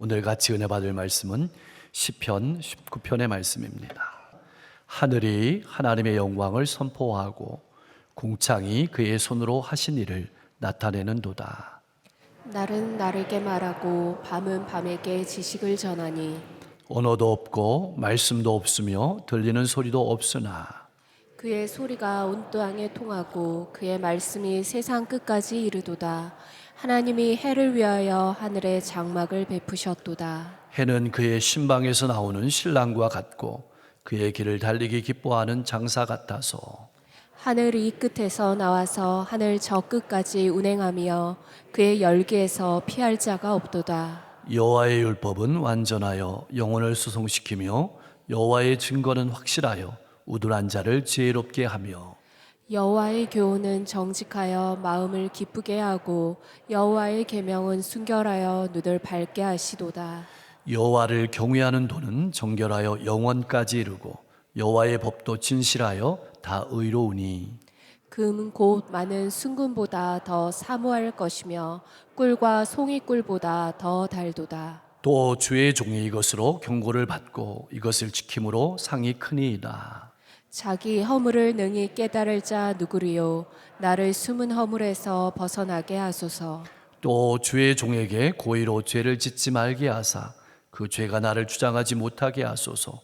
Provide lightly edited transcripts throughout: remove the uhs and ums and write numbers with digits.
오늘 같이 은혜 받을 말씀은 시편 19편의 말씀입니다. 하늘이 하나님의 영광을 선포하고 궁창이 그의 손으로 하신 일을 나타내는도다. 날은 날에게 말하고 밤은 밤에게 지식을 전하니 언어도 없고 말씀도 없으며 들리는 소리도 없으나 그의 소리가 온 땅에 통하고 그의 말씀이 세상 끝까지 이르도다. 하나님이 해를 위하여 하늘에 장막을 베푸셨도다. 해는 그의 신방에서 나오는 신랑과 같고 그의 길을 달리기 기뻐하는 장사 같아서 하늘 이 끝에서 나와서 하늘 저 끝까지 운행하며 그의 열기에서 피할 자가 없도다. 여호와의 율법은 완전하여 영혼을 수송시키며 여호와의 증거는 확실하여 우둔한 자를 지혜롭게 하며 여호와의 교훈은 정직하여 마음을 기쁘게 하고 여호와의 계명은 순결하여 눈을 밝게 하시도다. 여호와를 경외하는 도는 정결하여 영원까지 이르고 여호와의 법도 진실하여 다 의로우니 금 곧 많은 순금보다 더 사모할 것이며 꿀과 송이꿀보다 더 달도다. 또 주의 종이 이것으로 경고를 받고 이것을 지킴으로 상이 크니이다. 자기 허물을 능히 깨달을 자 누구리요. 나를 숨은 허물에서 벗어나게 하소서. 또 주의 종에게 고의로 죄를 짓지 말게 하사 그 죄가 나를 주장하지 못하게 하소서.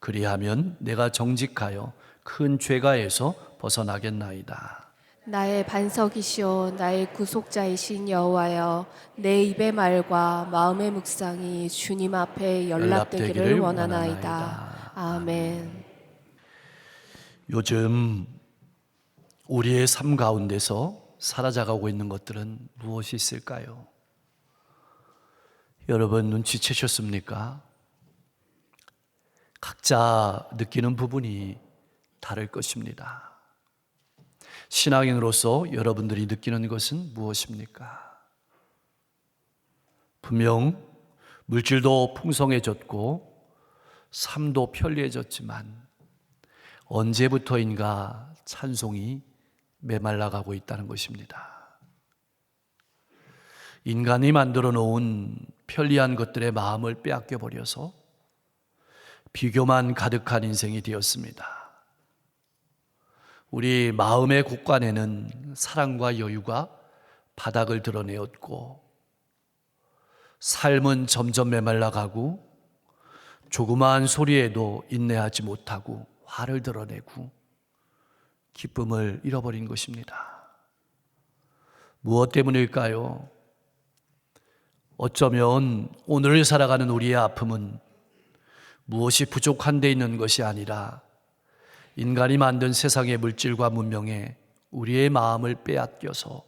그리하면 내가 정직하여 큰 죄가에서 벗어나겠나이다. 나의 반석이시오 나의 구속자이신 여호와여, 내 입의 말과 마음의 묵상이 주님 앞에 연락되기를 원하나이다. 아멘. 요즘 우리의 삶 가운데서 사라져가고 있는 것들은 무엇이 있을까요? 여러분 눈치채셨습니까? 각자 느끼는 부분이 다를 것입니다. 신앙인으로서 여러분들이 느끼는 것은 무엇입니까? 분명 물질도 풍성해졌고 삶도 편리해졌지만 언제부터인가 찬송이 메말라가고 있다는 것입니다. 인간이 만들어 놓은 편리한 것들의 마음을 빼앗겨 버려서 비교만 가득한 인생이 되었습니다. 우리 마음의 곳간에는 사랑과 여유가 바닥을 드러내었고 삶은 점점 메말라가고 조그마한 소리에도 인내하지 못하고 화를 드러내고 기쁨을 잃어버린 것입니다. 무엇 때문일까요? 어쩌면 오늘을 살아가는 우리의 아픔은 무엇이 부족한 데 있는 것이 아니라 인간이 만든 세상의 물질과 문명에 우리의 마음을 빼앗겨서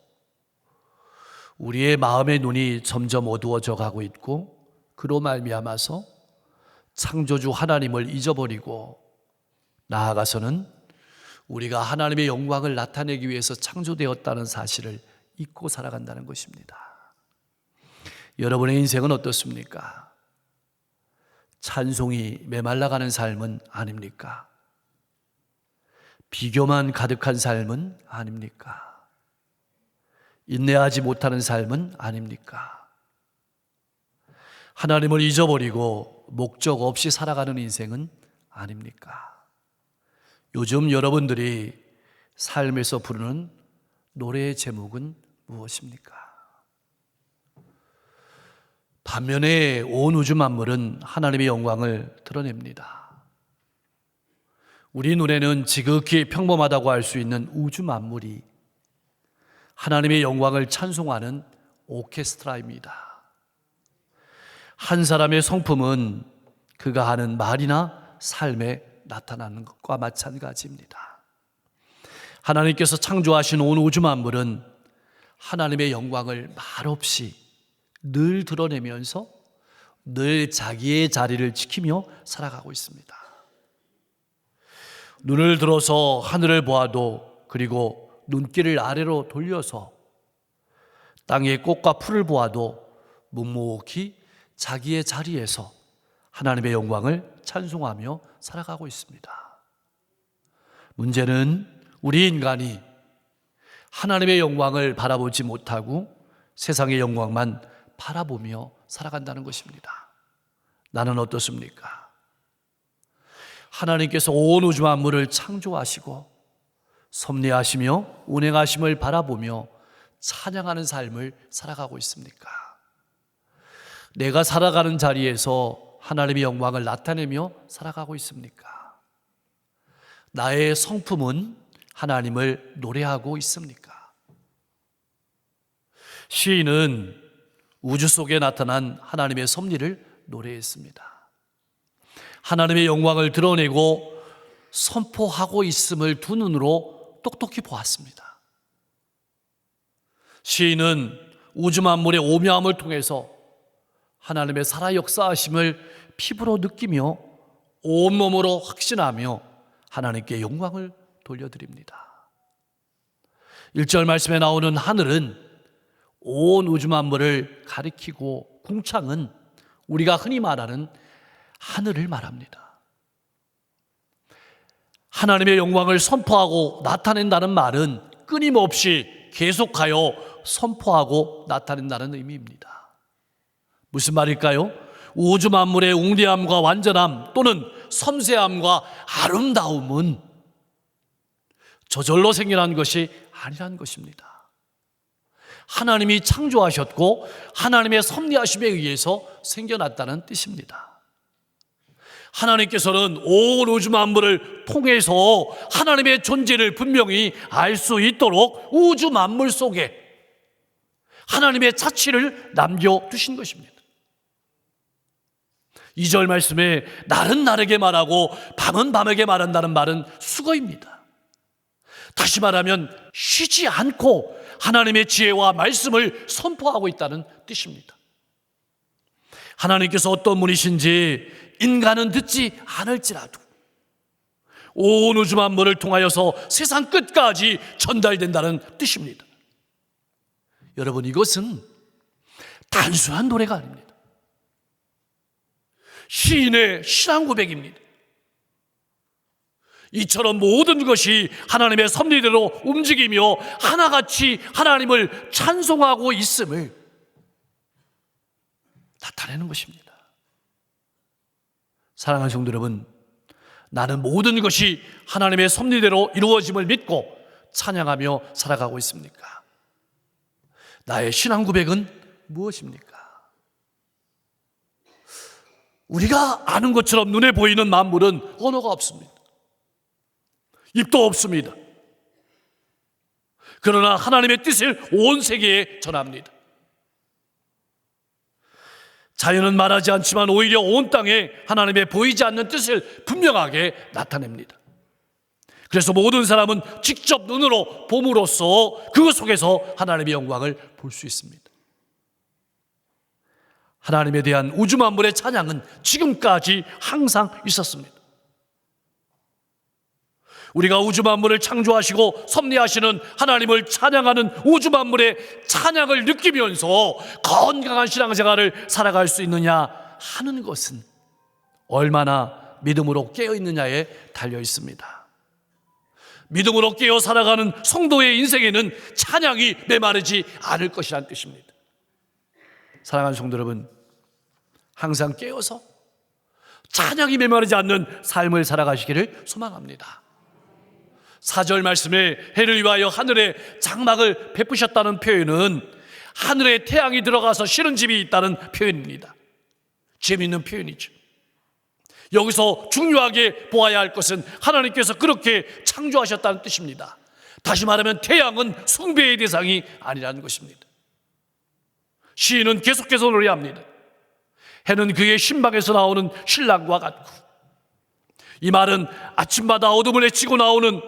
우리의 마음의 눈이 점점 어두워져 가고 있고 그로 말미암아서 창조주 하나님을 잊어버리고 나아가서는 우리가 하나님의 영광을 나타내기 위해서 창조되었다는 사실을 잊고 살아간다는 것입니다. 여러분의 인생은 어떻습니까? 찬송이 메말라가는 삶은 아닙니까? 비교만 가득한 삶은 아닙니까? 인내하지 못하는 삶은 아닙니까? 하나님을 잊어버리고 목적 없이 살아가는 인생은 아닙니까? 요즘 여러분들이 삶에서 부르는 노래의 제목은 무엇입니까? 반면에 온 우주 만물은 하나님의 영광을 드러냅니다. 우리 눈에는 지극히 평범하다고 할 수 있는 우주 만물이 하나님의 영광을 찬송하는 오케스트라입니다. 한 사람의 성품은 그가 하는 말이나 삶에 나타나는 것과 마찬가지입니다. 하나님께서 창조하신 온 우주 만물은 하나님의 영광을 말없이 늘 드러내면서 늘 자기의 자리를 지키며 살아가고 있습니다. 눈을 들어서 하늘을 보아도 그리고 눈길을 아래로 돌려서 땅의 꽃과 풀을 보아도 묵묵히 자기의 자리에서 하나님의 영광을 찬송하며 살아가고 있습니다. 문제는 우리 인간이 하나님의 영광을 바라보지 못하고 세상의 영광만 바라보며 살아간다는 것입니다. 나는 어떻습니까? 하나님께서 온 우주 만물을 창조하시고 섭리하시며 운행하심을 바라보며 찬양하는 삶을 살아가고 있습니까? 내가 살아가는 자리에서 하나님의 영광을 나타내며 살아가고 있습니까? 나의 성품은 하나님을 노래하고 있습니까? 시인은 우주 속에 나타난 하나님의 섭리를 노래했습니다. 하나님의 영광을 드러내고 선포하고 있음을 두 눈으로 똑똑히 보았습니다. 시인은 우주 만물의 오묘함을 통해서 하나님의 살아 역사하심을 피부로 느끼며 온몸으로 확신하며 하나님께 영광을 돌려드립니다. 1절 말씀에 나오는 하늘은 온 우주 만물을 가리키고 궁창은 우리가 흔히 말하는 하늘을 말합니다. 하나님의 영광을 선포하고 나타낸다는 말은 끊임없이 계속하여 선포하고 나타낸다는 의미입니다. 무슨 말일까요? 우주 만물의 웅대함과 완전함 또는 섬세함과 아름다움은 저절로 생겨난 것이 아니라는 것입니다. 하나님이 창조하셨고 하나님의 섭리하심에 의해서 생겨났다는 뜻입니다. 하나님께서는 온 우주 만물을 통해서 하나님의 존재를 분명히 알 수 있도록 우주 만물 속에 하나님의 자취를 남겨두신 것입니다. 2절 말씀에 날은 날에게 말하고 밤은 밤에게 말한다는 말은 수거입니다. 다시 말하면 쉬지 않고 하나님의 지혜와 말씀을 선포하고 있다는 뜻입니다. 하나님께서 어떤 분이신지 인간은 듣지 않을지라도 온 우주 만물을 통하여서 세상 끝까지 전달된다는 뜻입니다. 여러분, 이것은 단순한 노래가 아닙니다. 시인의 신앙 고백입니다. 이처럼 모든 것이 하나님의 섭리대로 움직이며 하나같이 하나님을 찬송하고 있음을 나타내는 것입니다. 사랑하는 성도 여러분, 나는 모든 것이 하나님의 섭리대로 이루어짐을 믿고 찬양하며 살아가고 있습니까? 나의 신앙 고백은 무엇입니까? 우리가 아는 것처럼 눈에 보이는 만물은 언어가 없습니다. 입도 없습니다. 그러나 하나님의 뜻을 온 세계에 전합니다. 자연은 말하지 않지만 오히려 온 땅에 하나님의 보이지 않는 뜻을 분명하게 나타냅니다. 그래서 모든 사람은 직접 눈으로 봄으로써 그 속에서 하나님의 영광을 볼 수 있습니다. 하나님에 대한 우주 만물의 찬양은 지금까지 항상 있었습니다. 우리가 우주 만물을 창조하시고 섭리하시는 하나님을 찬양하는 우주 만물의 찬양을 느끼면서 건강한 신앙생활을 살아갈 수 있느냐 하는 것은 얼마나 믿음으로 깨어 있느냐에 달려 있습니다. 믿음으로 깨어 살아가는 성도의 인생에는 찬양이 메마르지 않을 것이란 뜻입니다. 사랑하는 성도 여러분, 항상 깨어서 찬양이 메마르지 않는 삶을 살아가시기를 소망합니다. 4절 말씀에 해를 위하여 하늘에 장막을 베푸셨다는 표현은 하늘에 태양이 들어가서 쉬는 집이 있다는 표현입니다. 재미있는 표현이죠. 여기서 중요하게 보아야 할 것은 하나님께서 그렇게 창조하셨다는 뜻입니다. 다시 말하면 태양은 숭배의 대상이 아니라는 것입니다. 시인은 계속해서 노래합니다. 해는 그의 신방에서 나오는 신랑과 같고, 이 말은 아침마다 어둠을 헤치고 나오는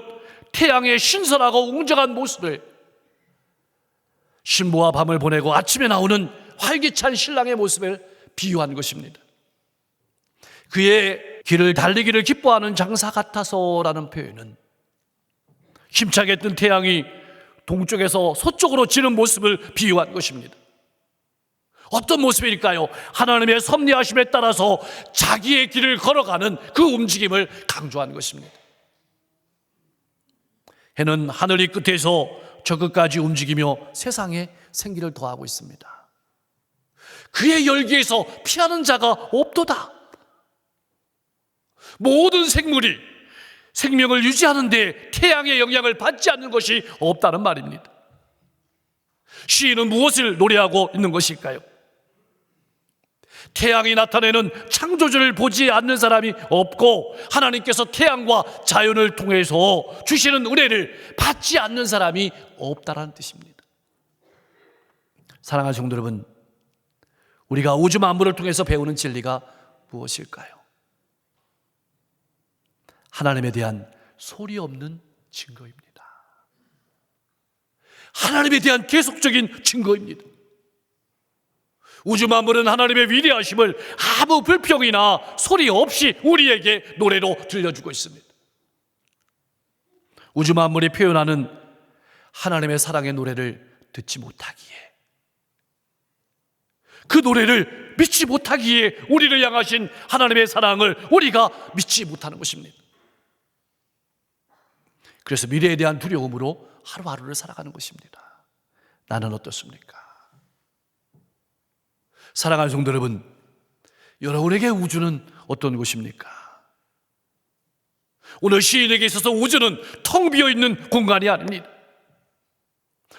태양의 신선하고 웅장한 모습을, 신부와 밤을 보내고 아침에 나오는 활기찬 신랑의 모습을 비유한 것입니다. 그의 길을 달리기를 기뻐하는 장사 같아서라는 표현은 힘차게 뜬 태양이 동쪽에서 서쪽으로 지는 모습을 비유한 것입니다. 어떤 모습일까요? 하나님의 섭리하심에 따라서 자기의 길을 걸어가는 그 움직임을 강조한 것입니다. 해는 하늘이 끝에서 저 끝까지 움직이며 세상에 생기를 더하고 있습니다. 그의 열기에서 피하는 자가 없도다. 모든 생물이 생명을 유지하는 데 태양의 영향을 받지 않는 것이 없다는 말입니다. 시인은 무엇을 노래하고 있는 것일까요? 태양이 나타내는 창조주를 보지 않는 사람이 없고 하나님께서 태양과 자연을 통해서 주시는 은혜를 받지 않는 사람이 없다라는 뜻입니다. 사랑하는 성도 여러분, 우리가 우주 만물을 통해서 배우는 진리가 무엇일까요? 하나님에 대한 소리 없는 증거입니다. 하나님에 대한 계속적인 증거입니다. 우주 만물은 하나님의 위대하심을 아무 불평이나 소리 없이 우리에게 노래로 들려주고 있습니다. 우주 만물이 표현하는 하나님의 사랑의 노래를 듣지 못하기에, 그 노래를 믿지 못하기에 우리를 향하신 하나님의 사랑을 우리가 믿지 못하는 것입니다. 그래서 미래에 대한 두려움으로 하루하루를 살아가는 것입니다. 나는 어떻습니까? 사랑하는 성도 여러분, 여러분에게 우주는 어떤 곳입니까? 오늘 시인에게 있어서 우주는 텅 비어있는 공간이 아닙니다.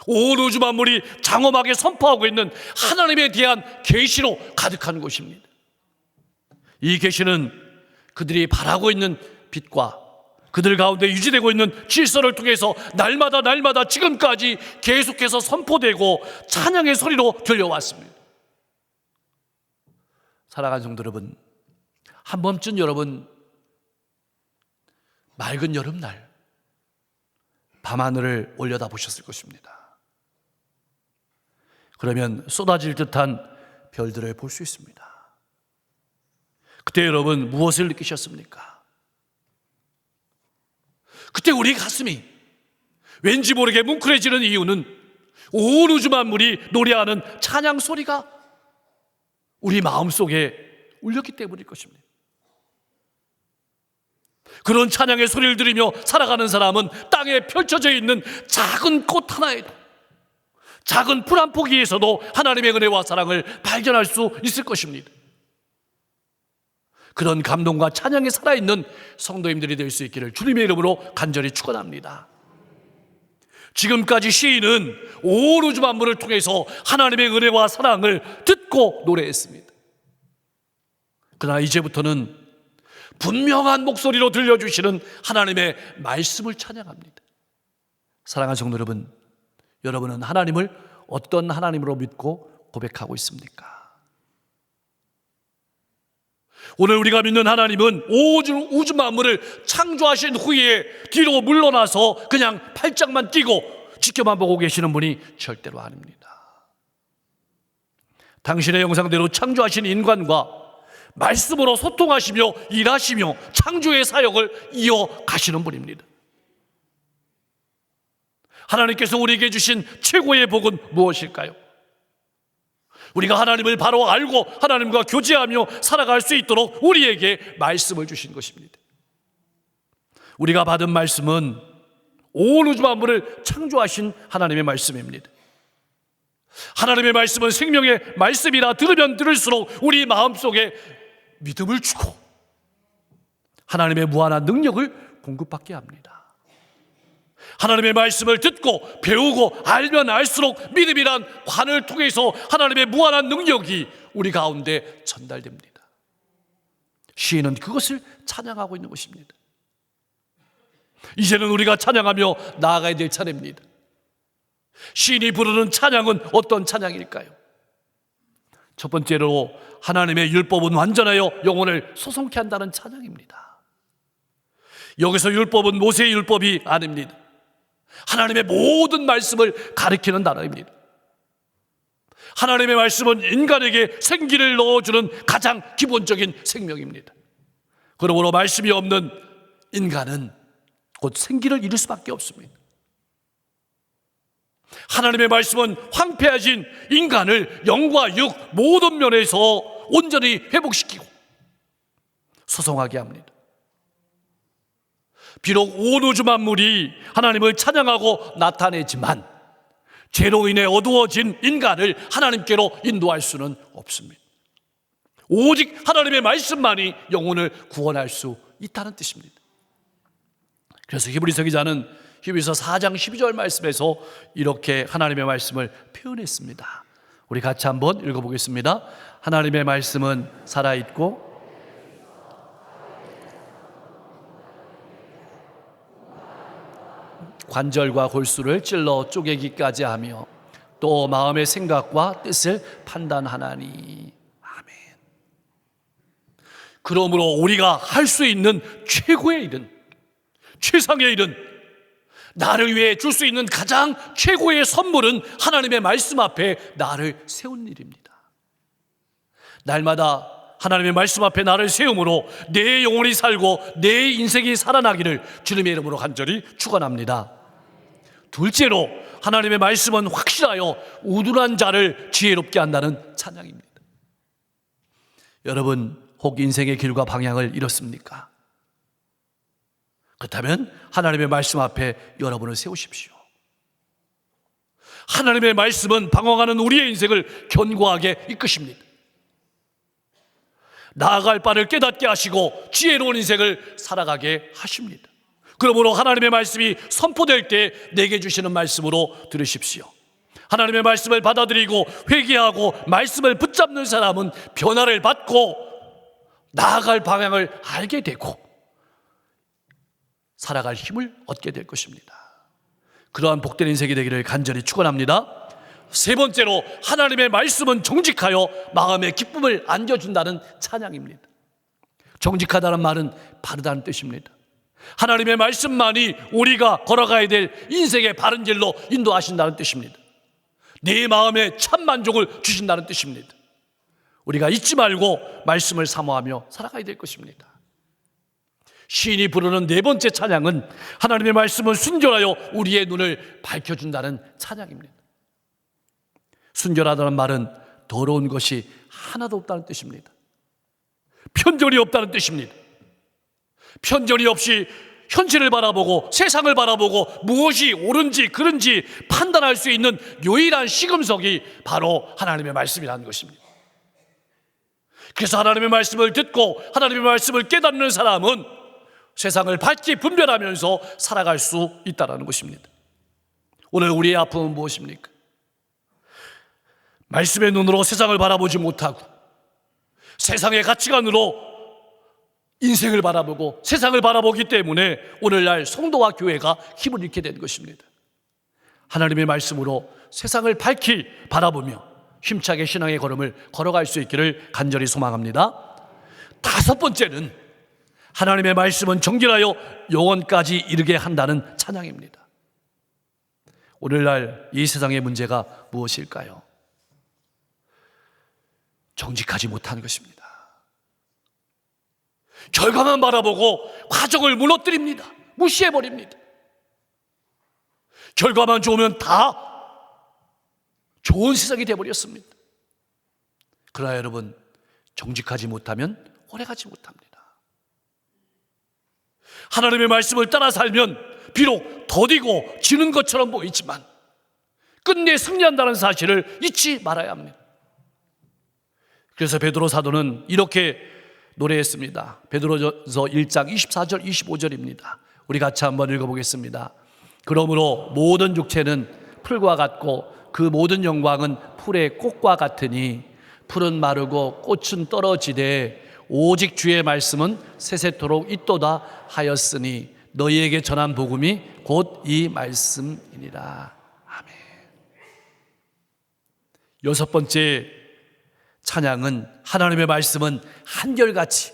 온 우주 만물이 장엄하게 선포하고 있는 하나님에 대한 계시로 가득한 곳입니다. 이 계시는 그들이 바라고 있는 빛과 그들 가운데 유지되고 있는 질서를 통해서 날마다 지금까지 계속해서 선포되고 찬양의 소리로 들려왔습니다. 사랑하는 성도 여러분, 한 번쯤 여러분 맑은 여름날 밤하늘을 올려다 보셨을 것입니다. 그러면 쏟아질 듯한 별들을 볼 수 있습니다. 그때 여러분 무엇을 느끼셨습니까? 그때 우리 가슴이 왠지 모르게 뭉클해지는 이유는 온 우주 만물이 노래하는 찬양 소리가 우리 마음속에 울렸기 때문일 것입니다. 그런 찬양의 소리를 들으며 살아가는 사람은 땅에 펼쳐져 있는 작은 꽃 하나에도, 작은 풀 한 포기에서도 하나님의 은혜와 사랑을 발견할 수 있을 것입니다. 그런 감동과 찬양에 살아있는 성도님들이 될 수 있기를 주님의 이름으로 간절히 축원합니다. 지금까지 시인은 온 우주 만물을 통해서 하나님의 은혜와 사랑을 듣고 노래했습니다. 그러나 이제부터는 분명한 목소리로 들려주시는 하나님의 말씀을 찬양합니다. 사랑하는 성도 여러분, 여러분은 하나님을 어떤 하나님으로 믿고 고백하고 있습니까? 오늘 우리가 믿는 하나님은 우주 만물을 창조하신 후에 뒤로 물러나서 그냥 팔짱만 끼고 지켜만 보고 계시는 분이 절대로 아닙니다. 당신의 형상대로 창조하신 인간과 말씀으로 소통하시며 일하시며 창조의 사역을 이어가시는 분입니다. 하나님께서 우리에게 주신 최고의 복은 무엇일까요? 우리가 하나님을 바로 알고 하나님과 교제하며 살아갈 수 있도록 우리에게 말씀을 주신 것입니다. 우리가 받은 말씀은 온 우주 만물을 창조하신 하나님의 말씀입니다. 하나님의 말씀은 생명의 말씀이라 들으면 들을수록 우리 마음속에 믿음을 주고 하나님의 무한한 능력을 공급받게 합니다. 하나님의 말씀을 듣고 배우고 알면 알수록 믿음이란 관을 통해서 하나님의 무한한 능력이 우리 가운데 전달됩니다. 시인은 그것을 찬양하고 있는 것입니다. 이제는 우리가 찬양하며 나아가야 될 차례입니다. 시인이 부르는 찬양은 어떤 찬양일까요? 첫 번째로 하나님의 율법은 완전하여 영혼을 소송케 한다는 찬양입니다. 여기서 율법은 모세의 율법이 아닙니다. 하나님의 모든 말씀을 가리키는 단어입니다. 하나님의 말씀은 인간에게 생기를 넣어주는 가장 기본적인 생명입니다. 그러므로 말씀이 없는 인간은 곧 생기를 잃을 수밖에 없습니다. 하나님의 말씀은 황폐해진 인간을 영과 육 모든 면에서 온전히 회복시키고 소송하게 합니다. 비록 온 우주 만물이 하나님을 찬양하고 나타내지만 죄로 인해 어두워진 인간을 하나님께로 인도할 수는 없습니다. 오직 하나님의 말씀만이 영혼을 구원할 수 있다는 뜻입니다. 그래서 히브리서 기자는 히브리서 4장 12절 말씀에서 이렇게 하나님의 말씀을 표현했습니다. 우리 같이 한번 읽어보겠습니다. 하나님의 말씀은 살아있고 관절과 골수를 찔러 쪼개기까지 하며 또 마음의 생각과 뜻을 판단하나니. 아멘. 그러므로 우리가 할 수 있는 최고의 일은, 최상의 일은, 나를 위해 줄 수 있는 가장 최고의 선물은 하나님의 말씀 앞에 나를 세운 일입니다. 날마다 하나님의 말씀 앞에 나를 세움으로 내 영혼이 살고 내 인생이 살아나기를 주님의 이름으로 간절히 축원합니다. 둘째로, 하나님의 말씀은 확실하여 우둔한 자를 지혜롭게 한다는 찬양입니다. 여러분, 혹 인생의 길과 방향을 잃었습니까? 그렇다면 하나님의 말씀 앞에 여러분을 세우십시오. 하나님의 말씀은 방황하는 우리의 인생을 견고하게 이끄십니다. 나아갈 바를 깨닫게 하시고 지혜로운 인생을 살아가게 하십니다. 그러므로 하나님의 말씀이 선포될 때 내게 주시는 말씀으로 들으십시오. 하나님의 말씀을 받아들이고 회개하고 말씀을 붙잡는 사람은 변화를 받고 나아갈 방향을 알게 되고 살아갈 힘을 얻게 될 것입니다. 그러한 복된 인생이 되기를 간절히 축원합니다. 세 번째로, 하나님의 말씀은 정직하여 마음의 기쁨을 안겨준다는 찬양입니다. 정직하다는 말은 바르다는 뜻입니다. 하나님의 말씀만이 우리가 걸어가야 될 인생의 바른 길로 인도하신다는 뜻입니다. 내 마음에 참 만족을 주신다는 뜻입니다. 우리가 잊지 말고 말씀을 사모하며 살아가야 될 것입니다. 시인이 부르는 네 번째 찬양은 하나님의 말씀은 순결하여 우리의 눈을 밝혀준다는 찬양입니다. 순결하다는 말은 더러운 것이 하나도 없다는 뜻입니다. 편견이 없다는 뜻입니다. 편견이 없이 현실을 바라보고 세상을 바라보고 무엇이 옳은지 그른지 판단할 수 있는 유일한 시금석이 바로 하나님의 말씀이라는 것입니다. 그래서 하나님의 말씀을 듣고 하나님의 말씀을 깨닫는 사람은 세상을 밝게 분별하면서 살아갈 수 있다는 것입니다. 오늘 우리의 아픔은 무엇입니까? 말씀의 눈으로 세상을 바라보지 못하고 세상의 가치관으로 인생을 바라보고 세상을 바라보기 때문에 오늘날 성도와 교회가 힘을 잃게 된 것입니다. 하나님의 말씀으로 세상을 밝히 바라보며 힘차게 신앙의 걸음을 걸어갈 수 있기를 간절히 소망합니다. 다섯 번째는 하나님의 말씀은 정결하여 영원까지 이르게 한다는 찬양입니다. 오늘날 이 세상의 문제가 무엇일까요? 정직하지 못한 것입니다. 결과만 바라보고 과정을 무너뜨립니다. 무시해버립니다. 결과만 좋으면 다 좋은 세상이 되어버렸습니다. 그러나 여러분, 정직하지 못하면 오래가지 못합니다. 하나님의 말씀을 따라 살면 비록 더디고 지는 것처럼 보이지만 끝내 승리한다는 사실을 잊지 말아야 합니다. 그래서 베드로 사도는 이렇게 노래했습니다. 베드로전서 1장 24절 25절입니다. 우리 같이 한번 읽어보겠습니다. 그러므로 모든 육체는 풀과 같고 그 모든 영광은 풀의 꽃과 같으니 풀은 마르고 꽃은 떨어지되 오직 주의 말씀은 세세토록 있도다 하였으니 너희에게 전한 복음이 곧 이 말씀이니라. 아멘. 여섯 번째 찬양은 하나님의 말씀은 한결같이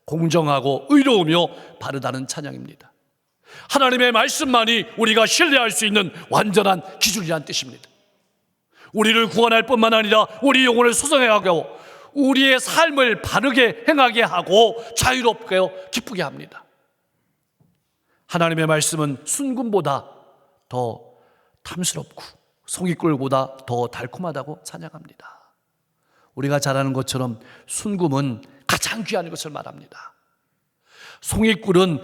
공정하고 의로우며 바르다는 찬양입니다. 하나님의 말씀만이 우리가 신뢰할 수 있는 완전한 기준이라는 뜻입니다. 우리를 구원할 뿐만 아니라 우리 영혼을 소성하고 우리의 삶을 바르게 행하게 하고 자유롭게 기쁘게 합니다. 하나님의 말씀은 순금보다 더 탐스럽고 송이꿀보다 더 달콤하다고 찬양합니다. 우리가 잘 아는 것처럼 순금은 가장 귀한 것을 말합니다. 송이꿀은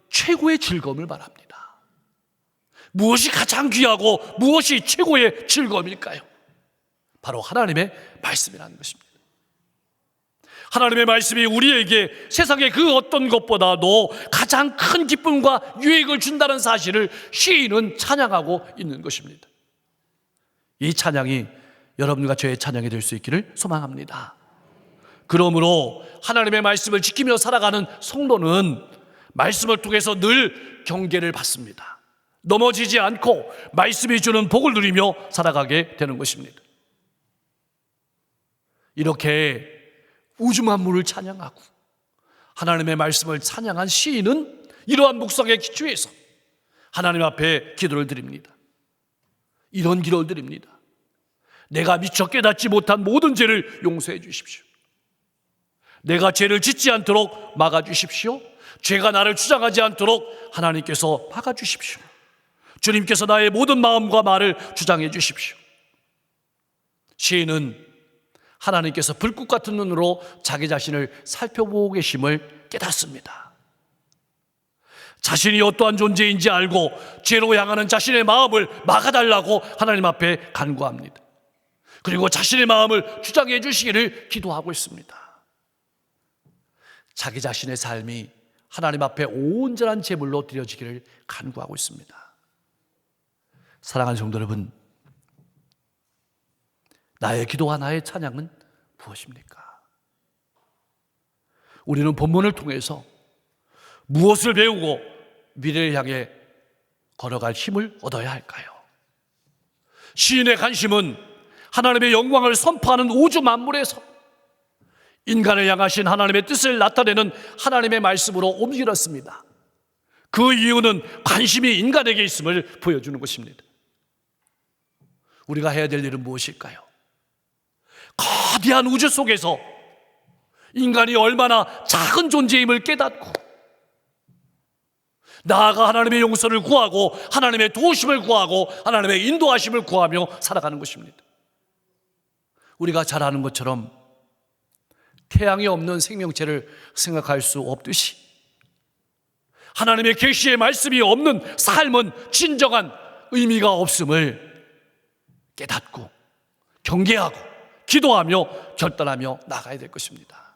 최고의 즐거움을 말합니다. 무엇이 가장 귀하고 무엇이 최고의 즐거움일까요? 바로 하나님의 말씀이라는 것입니다. 하나님의 말씀이 우리에게 세상의 그 어떤 것보다도 가장 큰 기쁨과 유익을 준다는 사실을 시인은 찬양하고 있는 것입니다. 이 찬양이 여러분과 저의 찬양이 될 수 있기를 소망합니다. 그러므로 하나님의 말씀을 지키며 살아가는 성도는 말씀을 통해서 늘 경계를 받습니다. 넘어지지 않고 말씀이 주는 복을 누리며 살아가게 되는 것입니다. 이렇게 우주 만물을 찬양하고 하나님의 말씀을 찬양한 시인은 이러한 묵상의 기초에서 하나님 앞에 기도를 드립니다. 이런 기도를 드립니다. 내가 미처 깨닫지 못한 모든 죄를 용서해 주십시오. 내가 죄를 짓지 않도록 막아주십시오. 죄가 나를 주장하지 않도록 하나님께서 막아주십시오. 주님께서 나의 모든 마음과 말을 주장해 주십시오. 시인은 하나님께서 불꽃 같은 눈으로 자기 자신을 살펴보고 계심을 깨닫습니다. 자신이 어떠한 존재인지 알고 죄로 향하는 자신의 마음을 막아달라고 하나님 앞에 간구합니다. 그리고 자신의 마음을 주장해 주시기를 기도하고 있습니다. 자기 자신의 삶이 하나님 앞에 온전한 제물로 드려지기를 간구하고 있습니다. 사랑하는 성도 여러분, 나의 기도와 나의 찬양은 무엇입니까? 우리는 본문을 통해서 무엇을 배우고 미래를 향해 걸어갈 힘을 얻어야 할까요? 시인의 관심은 하나님의 영광을 선포하는 우주 만물에서 인간을 향하신 하나님의 뜻을 나타내는 하나님의 말씀으로 옮기렸습니다. 그 이유는 관심이 인간에게 있음을 보여주는 것입니다. 우리가 해야 될 일은 무엇일까요? 거대한 우주 속에서 인간이 얼마나 작은 존재임을 깨닫고 나아가 하나님의 용서를 구하고 하나님의 도우심을 구하고 하나님의 인도하심을 구하며 살아가는 것입니다. 우리가 잘 아는 것처럼 태양이 없는 생명체를 생각할 수 없듯이 하나님의 계시의 말씀이 없는 삶은 진정한 의미가 없음을 깨닫고 경계하고 기도하며 결단하며 나가야 될 것입니다.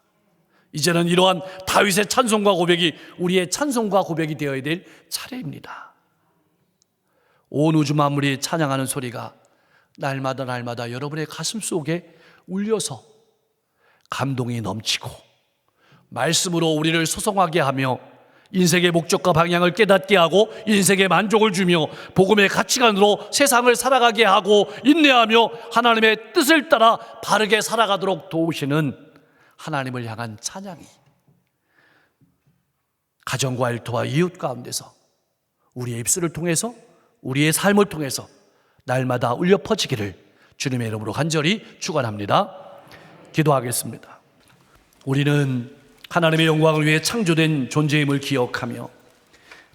이제는 이러한 다윗의 찬송과 고백이 우리의 찬송과 고백이 되어야 될 차례입니다. 온 우주 만물이 찬양하는 소리가 날마다 여러분의 가슴 속에 울려서 감동이 넘치고 말씀으로 우리를 소성하게 하며 인생의 목적과 방향을 깨닫게 하고 인생의 만족을 주며 복음의 가치관으로 세상을 살아가게 하고 인내하며 하나님의 뜻을 따라 바르게 살아가도록 도우시는 하나님을 향한 찬양이 가정과 일터와 이웃 가운데서 우리의 입술을 통해서 우리의 삶을 통해서 날마다 울려 퍼지기를 주님의 이름으로 간절히 축원합니다. 기도하겠습니다. 우리는 하나님의 영광을 위해 창조된 존재임을 기억하며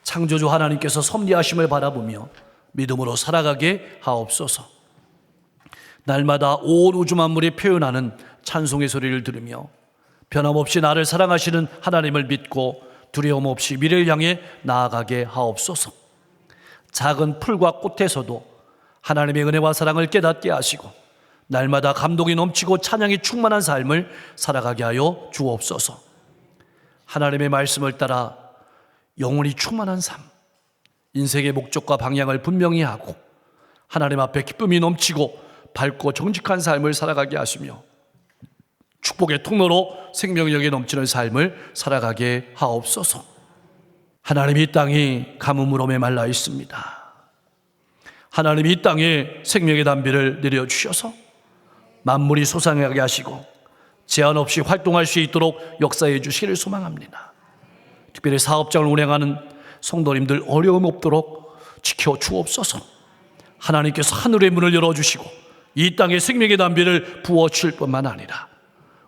창조주 하나님께서 섭리하심을 바라보며 믿음으로 살아가게 하옵소서. 날마다 온 우주 만물이 표현하는 찬송의 소리를 들으며 변함없이 나를 사랑하시는 하나님을 믿고 두려움 없이 미래를 향해 나아가게 하옵소서. 작은 풀과 꽃에서도 하나님의 은혜와 사랑을 깨닫게 하시고 날마다 감동이 넘치고 찬양이 충만한 삶을 살아가게 하여 주옵소서. 하나님의 말씀을 따라 영혼이 충만한 삶, 인생의 목적과 방향을 분명히 하고 하나님 앞에 기쁨이 넘치고 밝고 정직한 삶을 살아가게 하시며 축복의 통로로 생명력이 넘치는 삶을 살아가게 하옵소서. 하나님, 이 땅이 가뭄으로 메말라 있습니다. 하나님, 이 땅에 생명의 담비를 내려주셔서 만물이 솟아나게 하시고 제한 없이 활동할 수 있도록 역사해 주시기를 소망합니다. 특별히 사업장을 운행하는 성도님들 어려움 없도록 지켜주옵소서. 하나님께서 하늘의 문을 열어주시고 이 땅에 생명의 담비를 부어주실 뿐만 아니라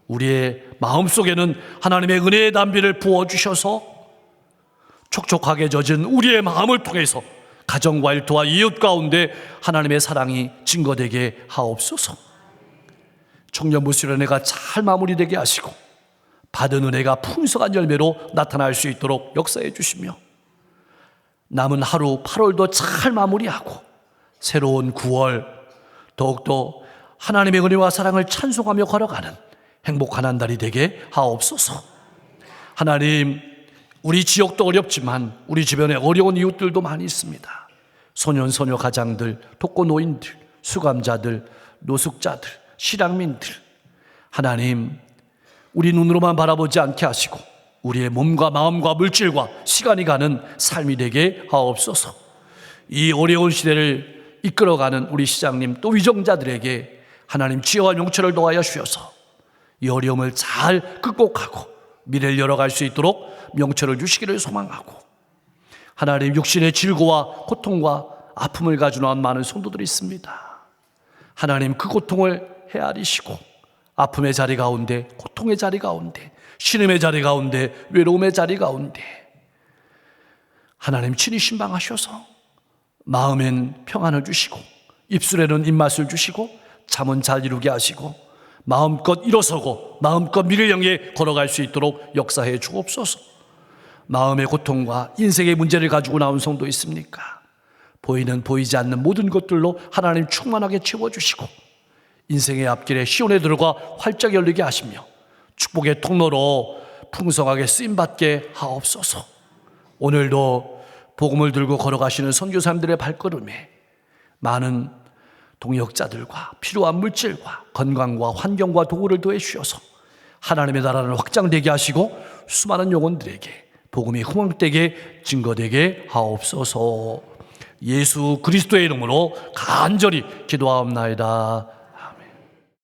우리의 마음속에는 하나님의 은혜의 담비를 부어주셔서 촉촉하게 젖은 우리의 마음을 통해서 가정과 일터와 이웃 가운데 하나님의 사랑이 증거되게 하옵소서. 청년부 수련회가 잘 마무리되게 하시고 받은 은혜가 풍성한 열매로 나타날 수 있도록 역사해 주시며 남은 하루 8월도 잘 마무리하고 새로운 9월 더욱더 하나님의 은혜와 사랑을 찬송하며 걸어가는 행복한 한 달이 되게 하옵소서. 하나님, 우리 지역도 어렵지만 우리 주변에 어려운 이웃들도 많이 있습니다. 소년 소녀 가장들, 독거 노인들, 수감자들, 노숙자들, 실향민들, 하나님, 우리 눈으로만 바라보지 않게 하시고 우리의 몸과 마음과 물질과 시간이 가는 삶이 되게 하옵소서. 이 어려운 시대를 이끌어가는 우리 시장님 또 위정자들에게 하나님 지혜와 용처를 도하여 주셔서 이 어려움을 잘 극복하고 미래를 열어갈 수 있도록 명철을 주시기를 소망하고, 하나님 육신의 질고와 고통과 아픔을 가지고 나온 많은 성도들이 있습니다. 하나님 그 고통을 헤아리시고 아픔의 자리 가운데, 고통의 자리 가운데, 신음의 자리 가운데, 외로움의 자리 가운데 하나님 친히 신방하셔서 마음엔 평안을 주시고 입술에는 입맛을 주시고 잠은 잘 이루게 하시고 마음껏 일어서고 마음껏 미래를 향해 걸어갈 수 있도록 역사해 주옵소서. 마음의 고통과 인생의 문제를 가지고 나온 성도 있습니까? 보이는 보이지 않는 모든 것들로 하나님 충만하게 채워주시고 인생의 앞길에 시온의 들과 활짝 열리게 하시며 축복의 통로로 풍성하게 쓰임받게 하옵소서. 오늘도 복음을 들고 걸어가시는 선교사님들의 발걸음에 많은 동역자들과 필요한 물질과 건강과 환경과 도구를 더해 주셔서 하나님의 나라를 확장되게 하시고 수많은 영혼들에게 복음이 흥황되게 증거되게 하옵소서. 예수 그리스도의 이름으로 간절히 기도하옵나이다.